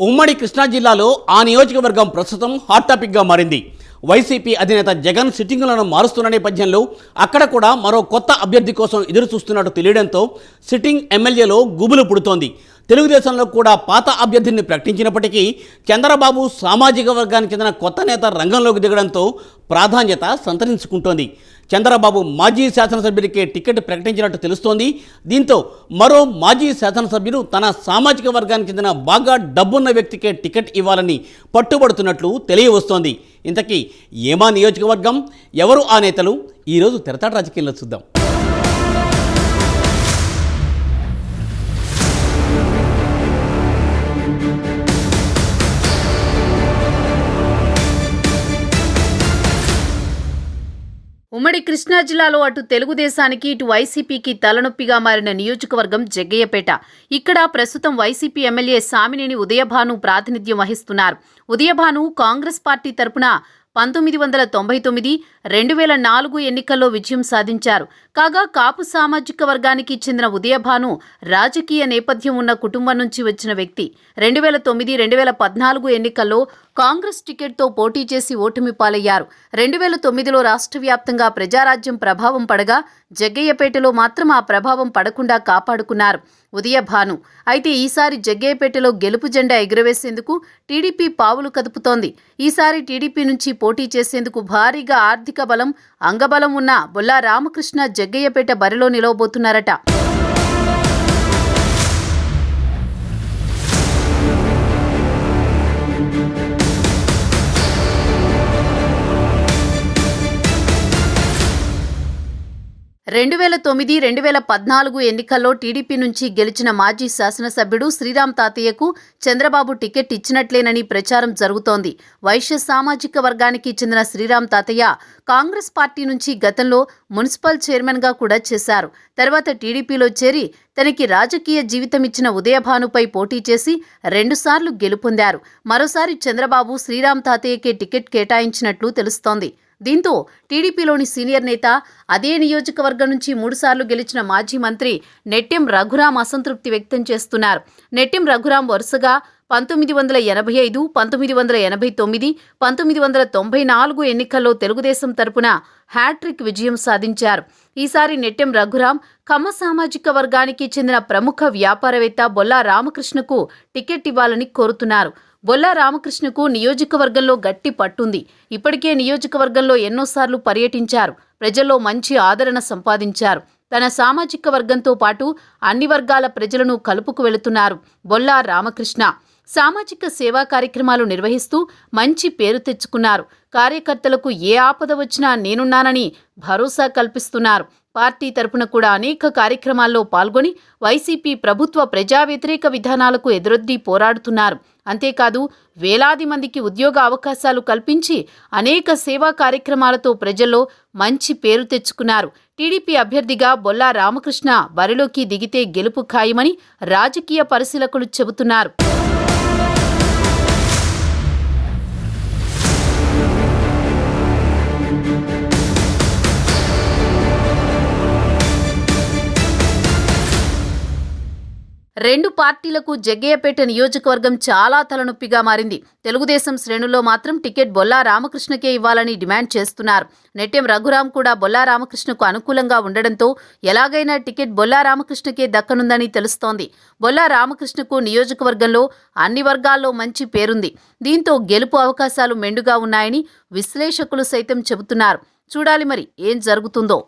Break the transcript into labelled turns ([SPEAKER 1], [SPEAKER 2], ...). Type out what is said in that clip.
[SPEAKER 1] ఉమ్మడి కృష్ణా జిల్లాలో ఆ నియోజకవర్గం ప్రస్తుతం హాట్ టాపిక్గా మారింది. వైసీపీ అధినేత జగన్ సిట్టింగులను మారుస్తున్న నేపథ్యంలో అక్కడ కూడా మరో కొత్త అభ్యర్థి కోసం ఎదురు చూస్తున్నట్టు తెలియడంతో సిట్టింగ్ ఎమ్మెల్యేలో గుబులు పుడుతోంది. తెలుగుదేశంలో కూడా పాత అభ్యర్థిని ప్రకటించినప్పటికీ చంద్రబాబు సామాజిక వర్గానికి చెందిన కొత్త నేత రంగంలోకి దిగడంతో ప్రాధాన్యత సంతరించుకుంటోంది. చంద్రబాబు మాజీ శాసనసభ్యుడికే టికెట్ ప్రకటించినట్టు తెలుస్తోంది. దీంతో మరో మాజీ శాసనసభ్యుడు తన సామాజిక వర్గానికి చెందిన బాగా డబ్బున్న వ్యక్తికే టికెట్ ఇవ్వాలని పట్టుబడుతున్నట్లు తెలియవస్తోంది. ఇంతకీ ఏమా నియోజకవర్గం, ఎవరు ఆ నేతలు? ఈరోజు తెరతాట రాజకీయాల్లో చూద్దాం.
[SPEAKER 2] ఉమ్మడి కృష్ణా జిల్లాలో అటు తెలుగుదేశానికి ఇటు వైసీపీకి తలనొప్పిగా మారిన నియోజకవర్గం జగ్గయ్యపేట. ఇక్కడ ప్రస్తుతం వైసీపీ ఎమ్మెల్యే సామినేని ఉదయభాను ప్రాతినిధ్యం వహిస్తున్నారు. ఉదయభాను కాంగ్రెస్ పార్టీ తరపున 1999, 2004 ఎన్నికల్లో విజయం సాధించారు. కాగా కాపు సామాజిక వర్గానికి చెందిన ఉదయభాను రాజకీయ నేపథ్యం ఉన్న కుటుంబం నుంచి వచ్చిన వ్యక్తి. 2009, 2014 ఎన్నికల్లో కాంగ్రెస్ టికెట్తో పోటీ చేసి ఓటమి పాలయ్యారు. 2009లో రాష్ట్ర వ్యాప్తంగా ప్రజారాజ్యం ప్రభావం పడగా జగ్గయ్యపేటలో మాత్రం ఆ ప్రభావం పడకుండా కాపాడుకున్నారు ఉదయభాను. అయితే ఈసారి జగ్గయ్యపేటలో గెలుపు జెండా ఎగురవేసేందుకు టీడీపీ పావులు కదుపుతోంది. ఈసారి టీడీపీ నుంచి పోటీ చేసేందుకు భారీగా ఆర్థిక బలం, అంగబలం ఉన్న బొల్లా రామకృష్ణ జగ్గయ్యపేట బరిలో నిలవబోతున్నారట. రెండు 2009, 2014 ఎన్నికల్లో టీడీపీ నుంచి గెలిచిన మాజీ శాసనసభ్యుడు శ్రీరామ్ తాతయ్యకు చంద్రబాబు టికెట్ ఇచ్చినట్లేనని ప్రచారం జరుగుతోంది. వైశ్య సామాజిక వర్గానికి చెందిన శ్రీరామ్ తాతయ్య కాంగ్రెస్ పార్టీ నుంచి గతంలో మున్సిపల్ చైర్మన్గా కూడా చేశారు. తర్వాత టీడీపీలో చేరి తనకి రాజకీయ జీవితం ఇచ్చిన ఉదయభానుపై పోటీ చేసి 2 సార్లు గెలుపొందారు. మరోసారి చంద్రబాబు శ్రీరామ్ తాతయ్యకే టికెట్ కేటాయించినట్లు తెలుస్తోంది. దీంతో టీడీపీలోని సీనియర్ నేత, అదే నియోజకవర్గం నుంచి 3 సార్లు గెలిచిన మాజీ మంత్రి నెట్టెం రఘురాం అసంతృప్తి వ్యక్తం చేస్తున్నారు. నెట్టెం రఘురాం వరుసగా 1985, 1989, 1994 ఎన్నికల్లో తెలుగుదేశం తరపున హ్యాట్రిక్ విజయం సాధించారు. ఈసారి నెట్టెం రఘురాం కమ్మ సామాజిక వర్గానికి చెందిన ప్రముఖ వ్యాపారవేత్త బొల్లా రామకృష్ణకు టికెట్ ఇవ్వాలని కోరుతున్నారు. బొల్లా రామకృష్ణకు నియోజకవర్గంలో గట్టి పట్టుంది. ఇప్పటికే నియోజకవర్గంలో ఎన్నోసార్లు పర్యటించారు. ప్రజల్లో మంచి ఆదరణ సంపాదించారు. తన సామాజిక వర్గంతో పాటు అన్ని వర్గాల ప్రజలను కలుపుకు వెళుతున్నారు బొల్లా రామకృష్ణ. సామాజిక సేవా కార్యక్రమాలు నిర్వహిస్తూ మంచి పేరు తెచ్చుకున్నారు. కార్యకర్తలకు ఏ ఆపద వచ్చినా నేనున్నానని భరోసా కల్పిస్తున్నారు. పార్టీ తరపున కూడా అనేక కార్యక్రమాల్లో పాల్గొని వైసీపీ ప్రభుత్వ ప్రజా వ్యతిరేక విధానాలకు ఎదురొద్ది పోరాడుతున్నారు. అంతేకాదు వేలాది మందికి ఉద్యోగ అవకాశాలు కల్పించి అనేక సేవా కార్యక్రమాలతో ప్రజల్లో మంచి పేరు తెచ్చుకున్నారు. టీడీపీ అభ్యర్థిగా బొల్లా రామకృష్ణ బరిలోకి దిగితే గెలుపు ఖాయమని రాజకీయ పరిశీలకులు చెబుతున్నారు. రెండు పార్టీలకు జగ్గయ్యపేట నియోజకవర్గం చాలా తలనొప్పిగా మారింది. తెలుగుదేశం శ్రేణుల్లో మాత్రం టికెట్ బొల్లా రామకృష్ణకే ఇవ్వాలని డిమాండ్ చేస్తున్నారు. నెట్టెం రఘురాం కూడా బొల్లా రామకృష్ణకు అనుకూలంగా ఉండడంతో ఎలాగైనా టికెట్ బొల్లా రామకృష్ణకే దక్కనుందని తెలుస్తోంది. బొల్లా రామకృష్ణకు నియోజకవర్గంలో అన్ని వర్గాల్లో మంచి పేరుంది. దీంతో గెలుపు అవకాశాలు మెండుగా ఉన్నాయని విశ్లేషకులు సైతం చెబుతున్నారు. చూడాలి మరి ఏం జరుగుతుందో.